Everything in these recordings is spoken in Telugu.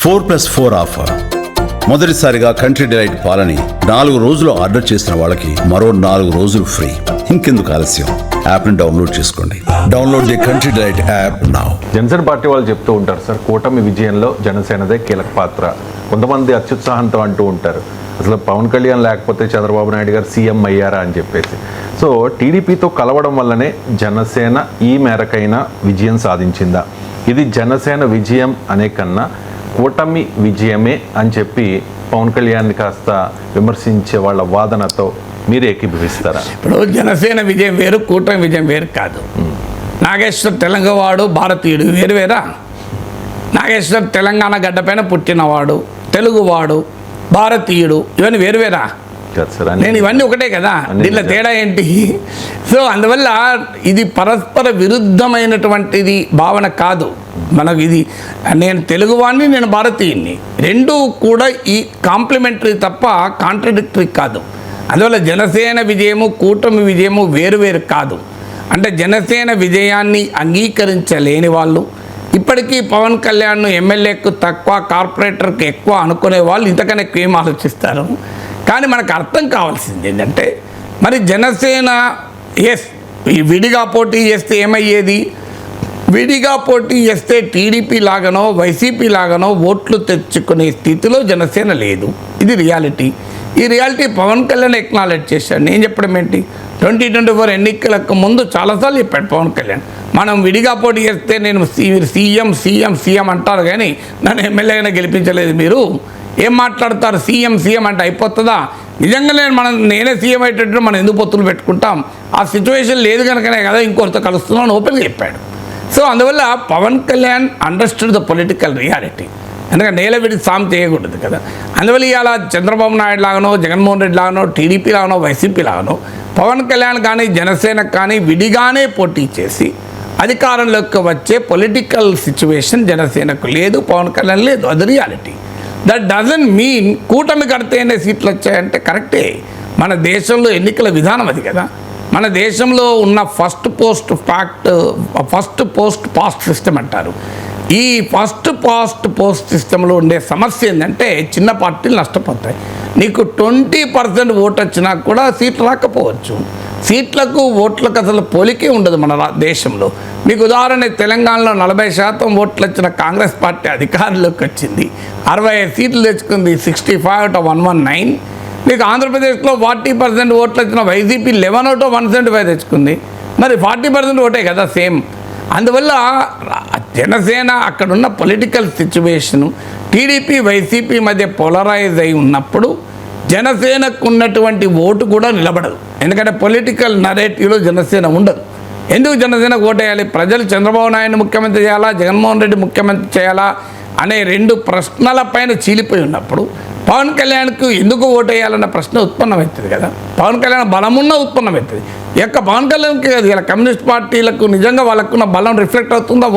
4+4 ఆఫర్. మొదటిసారిగా కంట్రీ డిలైట్ పాలని 4 రోజులు ఆర్డర్ చేసిన వాళ్ళకి మరో 4 రోజులు ఫ్రీ. ఇంకెందుకు ఆలస్యం, యాప్ని డౌన్లోడ్ చేసుకోండి. Download the country delight app now. Janasena party వాళ్ళు చెప్తూ ఉంటారు సార్, కూటమి విజయంలో జనసేనదే కీలక పాత్ర. కొంతమంది అత్యుత్సాహంతో అంటూ ఉంటారు, అసలు పవన్ కళ్యాణ్ లేకపోతే చంద్రబాబు నాయుడు గారు సీఎం అయ్యారా అని చెప్పేసి. సో టీడీపీతో కలవడం వల్లనే జనసేన ఈ మేరకైనా విజయం సాధించిందా? ఇది జనసేన విజయం అనే కన్నా కూటమి విజయమే అని చెప్పి పవన్ కళ్యాణ్ని కాస్త విమర్శించే వాళ్ళ వాదనతో మీరు ఏకీభవిస్తారా? ఇప్పుడు జనసేన విజయం వేరు, కూటమి విజయం వేరు కాదు. నాగేశ్వర్ తెలంగాణవాడు, భారతీయుడు వేరు వేరా? నాగేశ్వర్ తెలంగాణ గడ్డపైన పుట్టినవాడు, తెలుగువాడు, భారతీయుడు, ఇవన్నీ వేరు వేరా? నేను ఇవన్నీ ఒకటే కదా, దీంట్లో తేడా ఏంటి? సో అందువల్ల ఇది పరస్పర విరుద్ధమైనటువంటిది భావన కాదు మనకు. ఇది నేను తెలుగువాడిని, నేను భారతీయుడిని, రెండూ కూడా ఈ కాంప్లిమెంటరీ తప్ప కాంట్రడిక్టరీ కాదు. అందువల్ల జనసేన విజయము కూటమి విజయము వేరు వేరు కాదు. అంటే జనసేన విజయాన్ని అంగీకరించలేని వాళ్ళు, ఇప్పటికీ పవన్ కళ్యాణ్ ఎమ్మెల్యేకు తక్కువ, కార్పొరేటర్కి ఎక్కువ అనుకునే వాళ్ళు ఇంతకన్నా ఎక్కువ ఏం ఆలోచిస్తారు? కానీ మనకు అర్థం కావాల్సింది ఏంటంటే, మరి జనసేన విడిగా పోటీ చేస్తే ఏమయ్యేది? విడిగా పోటీ చేస్తే టీడీపీ లాగానో వైసీపీ లాగానో ఓట్లు తెచ్చుకునే స్థితిలో జనసేన లేదు. ఇది రియాలిటీ. ఈ రియాలిటీ పవన్ కళ్యాణ్ ఎక్నాలెడ్జ్ చేశాడు. నేను చెప్పడం ఏంటి, 2024 ఎన్నికలకు ముందు చాలాసార్లు చెప్పాడు పవన్ కళ్యాణ్, మనం విడిగా పోటీ చేస్తే నేను సీఎం సీఎం సీఎం అంటారు కానీ నన్ను ఎమ్మెల్యేగానే గెలిపించలేదు. మీరు ఏం మాట్లాడతారు? సీఎం అంటే అయిపోతుందా? నిజంగా నేనే సీఎం అయ్యేటట్టు మనం ఎందుకు పొత్తులు పెట్టుకుంటాం? ఆ సిచ్యువేషన్ లేదు కనుకనే కదా ఇంకొంత కలుస్తున్నాను ఓపెన్గా చెప్పాడు. సో అందువల్ల Pawan Kalyan understood the political reality. ఎందుకంటే నేల విడి సామ్ చేయకూడదు కదా. అందువల్ల ఇవాళ చంద్రబాబు నాయుడు లాగానో, జగన్మోహన్ రెడ్డి లాగానో, టీడీపీ లాగానో, వైసీపీ లాగానో పవన్ కళ్యాణ్ కానీ జనసేనకు కానీ విడిగానే పోటీ చేసి అధికారంలోకి వచ్చే పొలిటికల్ సిచ్యువేషన్ జనసేనకు లేదు, పవన్ కళ్యాణ్ లేదు. అది రియాలిటీ. దట్ డజంట్ మీన్ కూటమి కడితేనే సీట్లు వచ్చాయంటే కరెక్టే. మన దేశంలో ఎన్నికల విధానం అది కదా. మన దేశంలో ఉన్న ఫస్ట్ పోస్ట్ పాస్ట్ సిస్టమ్ అంటారు. ఈ ఫస్ట్ పోస్ట్ సిస్టంలో ఉండే సమస్య ఏంటంటే చిన్న పార్టీలు నష్టపోతాయి. నీకు 20% ఓటు వచ్చినా కూడా సీట్లు రాకపోవచ్చు. సీట్లకు ఓట్లకు అసలు పోలికే ఉండదు మన దేశంలో. మీకు ఉదాహరణ, తెలంగాణలో 40% ఓట్లు వచ్చిన కాంగ్రెస్ పార్టీ అధికారంలోకి వచ్చింది, 65 సీట్లు తెచ్చుకుంది, 65/119. మీకు ఆంధ్రప్రదేశ్లో 40% ఓట్లు వచ్చిన వైసీపీ 11/175 తెచ్చుకుంది. మరి 40% ఓటే కదా సేమ్. అందువల్ల జనసేన అక్కడున్న పొలిటికల్ సిచ్యువేషను టీడీపీ వైసీపీ మధ్య పోలరైజ్ అయి ఉన్నప్పుడు జనసేనకు ఉన్నటువంటి ఓటు కూడా నిలబడదు. ఎందుకంటే పొలిటికల్ నరేటివ్లో జనసేన ఉండదు. ఎందుకు జనసేనకు ఓటేయాలి? ప్రజలు చంద్రబాబు నాయుడు ముఖ్యమంత్రి చేయాలా, జగన్మోహన్ రెడ్డి ముఖ్యమంత్రి చేయాలా అనే 2 ప్రశ్నలపైన చీలిపోయి ఉన్నప్పుడు పవన్ కళ్యాణ్కు ఎందుకు ఓటేయాలన్న ప్రశ్న ఉత్పన్నమవుతుంది కదా. పవన్ కళ్యాణ్ బలమున్న ఉత్పన్నమవుతుంది. పవన్ కళ్యాణ్కి ఇలా కమ్యూనిస్ట్ పార్టీలకు నిజంగా వాళ్ళకున్న బలం రిఫ్లెక్ట్ అవుతుందా?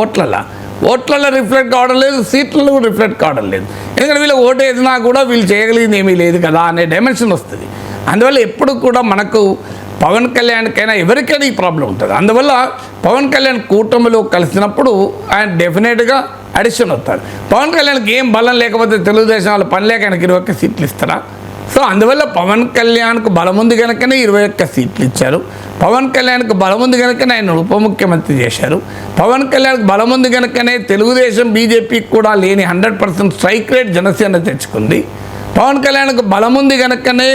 ఓట్లలో రిఫ్లెక్ట్ కావడం లేదు, సీట్లలో కూడా రిఫ్లెక్ట్ కావడం లేదు. ఎందుకంటే వీళ్ళు ఓటు వేసినా కూడా వీళ్ళు చేయగలిగింది ఏమీ లేదు కదా అనే డైమెన్షన్ వస్తుంది. అందువల్ల ఎప్పుడు కూడా మనకు పవన్ కళ్యాణ్కైనా ఎవరికైనా ఈ ప్రాబ్లం ఉంటుంది. అందువల్ల పవన్ కళ్యాణ్ కూటమిలో కలిసినప్పుడు ఆయన డెఫినెట్గా అడిషన్ అవుతారు. పవన్ కళ్యాణ్కి ఏం బలం లేకపోతే తెలుగుదేశం వాళ్ళు పని లేక ఆయనకి 21 సీట్లు ఇస్తారా? సో అందువల్ల పవన్ కళ్యాణ్కు బలం ఉంది కనుకనే 21 సీట్లు ఇచ్చారు. పవన్ కళ్యాణ్కు బలం ఉంది కనుకనే ఆయన ఉప ముఖ్యమంత్రి చేశారు. పవన్ కళ్యాణ్కి బలం ఉంది కనుకనే తెలుగుదేశం బీజేపీకి కూడా లేని 100% స్ట్రైక్ రేట్ జనసేన తెచ్చుకుంది. పవన్ కళ్యాణ్కు బలం ఉంది కనుకనే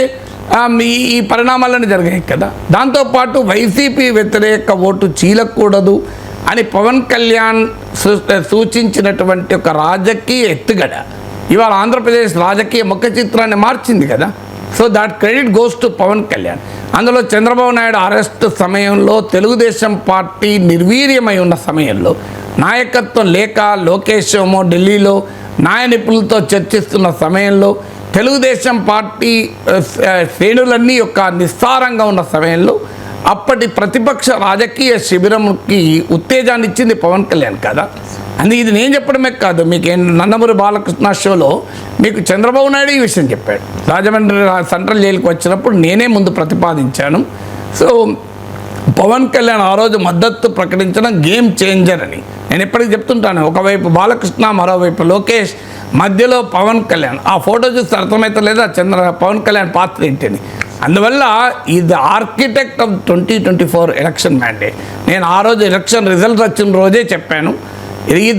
ఈ పరిణామాలన్నీ జరిగాయి కదా. దాంతోపాటు వైసీపీ వ్యతిరేక ఓటు చీలకూడదు అని పవన్ కళ్యాణ్ సూచించినటువంటి ఒక రాజకీయ ఎత్తుగడ ఇవాళ ఆంధ్రప్రదేశ్ రాజకీయ ముఖ చిత్రాన్ని మార్చింది కదా. So that credit goes to Pawan Kalyan. అందులో చంద్రబాబు నాయుడు అరెస్ట్ సమయంలో, తెలుగుదేశం పార్టీ నిర్వీర్యమై ఉన్న సమయంలో, నాయకత్వం లేక లోకేష్ ఏమో ఢిల్లీలో న్యాయ నిపుణులతో చర్చిస్తున్న సమయంలో, తెలుగుదేశం పార్టీ శ్రేణులన్నీ యొక్క నిస్సారంగా ఉన్న సమయంలో అప్పటి ప్రతిపక్ష రాజకీయ శిబిరంకి ఉత్తేజాన్ని ఇచ్చింది పవన్ కళ్యాణ్ కదా. అందుకే ఇది నేను చెప్పడమే కాదు, మీకు నందమూరి బాలకృష్ణ షోలో మీకు చంద్రబాబు నాయుడు ఈ విషయం చెప్పాడు. రాజమండ్రి సెంట్రల్ జైలుకి వచ్చినప్పుడు నేనే ముందు ప్రతిపాదించాను. సో పవన్ కళ్యాణ్ ఆ రోజు మద్దతు ప్రకటించడం గేమ్ చేంజర్ అని. నేను ఎప్పటికీ చెప్తుంటాను, ఒకవైపు బాలకృష్ణ, మరోవైపు లోకేష్, మధ్యలో పవన్ కళ్యాణ్. ఆ ఫోటో చూస్తే అర్థమవుతలేదా పవన్ కళ్యాణ్ పాత్ర ఏంటని. అందువల్ల ఇది ఆర్కిటెక్ట్ ఆఫ్ 2024 ఎలక్షన్ మ్యాండేట్. నేను ఆ రోజు ఎలక్షన్ రిజల్ట్ వచ్చిన రోజే చెప్పాను, ఇది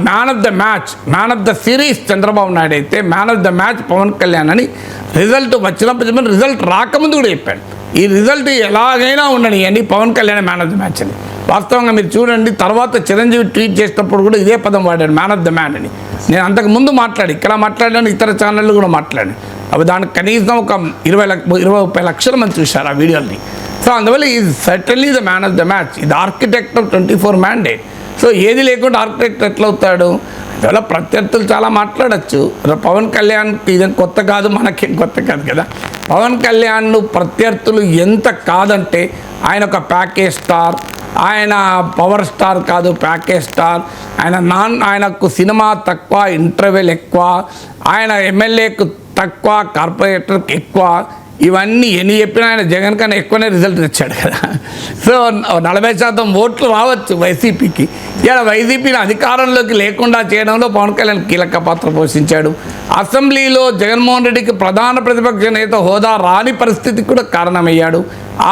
man of the match, man of the series Chandrababu Naidu అయితే man of the match Pawan Kalyan అని రిజల్ట్ వచ్చినప్పుడు చెప్పాను. రిజల్ట్ రాకముందు కూడా చెప్పాను, ఈ రిజల్ట్ ఎలాగైనా ఉండనియండి Pawan Kalyan man of the match అని. వాస్తవంగా మీరు చూడండి, తర్వాత చిరంజీవి ట్వీట్ చేసినప్పుడు కూడా ఇదే పదం వాడాడు, మ్యాన్ ఆఫ్ ద మ్యాన్ అని. నేను అంతకు ముందు ఇక్కడ మాట్లాడాను, ఇతర ఛానళ్ళు కూడా మాట్లాడాను. అవి దానికి కనీసం ఒక 20-30 లక్షల మంది చూశారు ఆ వీడియోని. సో అందువల్ల ఇది certainly the man of the match, ఇది ఆర్కిటెక్ట్ ఆఫ్ 24 మ్యాండేట్. సో ఏది లేకుండా ఆర్కిటెక్ట్ ఎట్లా అవుతాడు? అందువల్ల ప్రత్యర్థులు చాలా మాట్లాడచ్చు. పవన్ కళ్యాణ్కి ఇదేం కొత్త కాదు, మనకేం కొత్త కాదు కదా. పవన్ కళ్యాణ్ ప్రత్యర్థులు ఎంత కాదంటే, ఆయన ఒక ప్యాకేజ్ స్టార్, ఆయన పవర్ స్టార్ కాదు, ప్యాకేజ్ స్టార్. ఆయనకు సినిమా తక్కువ, ఇంటర్వెల్ ఎక్కువ, ఆయన ఎమ్మెల్యేకు తక్కువ, కార్పొరేటర్కి ఎక్కువ. ఇవన్నీ ఎన్ని చెప్పినా ఆయన జగన్ కన్నా ఎక్కువనే రిజల్ట్ తెచ్చాడు కదా. సో 40% ఓట్లు రావచ్చు వైసీపీకి. ఇలా వైసీపీని అధికారంలోకి లేకుండా చేయడంలో పవన్ కళ్యాణ్ కీలక పాత్ర పోషించాడు. అసెంబ్లీలో జగన్మోహన్ రెడ్డికి ప్రధాన ప్రతిపక్ష నేత హోదా రాని పరిస్థితికి కూడా కారణమయ్యాడు.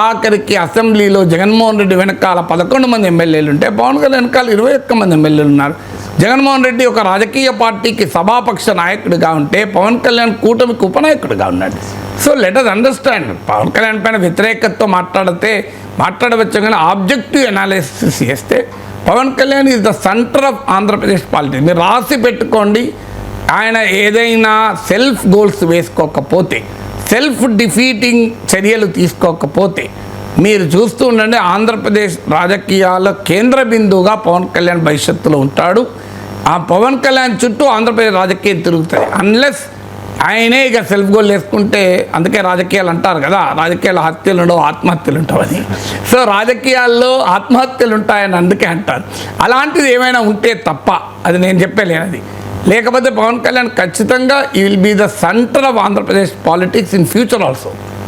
ఆఖరికి అసెంబ్లీలో జగన్మోహన్ రెడ్డి వెనకాల 11 మంది ఎమ్మెల్యేలు ఉంటే పవన్ కళ్యాణ్ వెనకాల 21 మంది ఎమ్మెల్యేలు ఉన్నారు. జగన్మోహన్ రెడ్డి ఒక రాజకీయ పార్టీకి సభాపక్ష నాయకుడిగా ఉంటే పవన్ కళ్యాణ్ కూటమికి ఉపనాయకుడిగా ఉన్నాడు. So let us understand, Pawan Kalyan పైన వ్యతిరేకతతో మాట్లాడవచ్చు, కానీ ఆబ్జెక్టివ్ అనాలిసిస్ చేస్తే Pawan Kalyan is the centre of Andhra Pradesh politics. మీరు రాసి పెట్టుకోండి, ఆయన ఏదైనా సెల్ఫ్ గోల్స్ వేసుకోకపోతే, సెల్ఫ్ డిఫీటింగ్ చర్యలు తీసుకోకపోతే మీరు చూస్తూ ఉండండి, ఆంధ్రప్రదేశ్ రాజకీయాల కేంద్ర బిందువుగా పవన్ కళ్యాణ్ భవిష్యత్తులో ఉంటాడు. ఆ పవన్ కళ్యాణ్ చుట్టూ ఆంధ్రప్రదేశ్ రాజకీయం తిరుగుతాయి. అన్లెస్ ఆయనే ఇక సెల్ఫ్ గోల్ వేసుకుంటే, అందుకే రాజకీయాలు అంటారు కదా, రాజకీయాల్లో హత్యలు ఉండవు, ఆత్మహత్యలు ఉంటావని. సో రాజకీయాల్లో ఆత్మహత్యలు ఉంటాయని అందుకే అంటారు. అలాంటిది ఏమైనా ఉంటే తప్ప అది నేను చెప్పలేనది. లేకపోతే పవన్ కళ్యాణ్ ఖచ్చితంగా ఈ will be the centre of Andhra Pradesh politics in future also.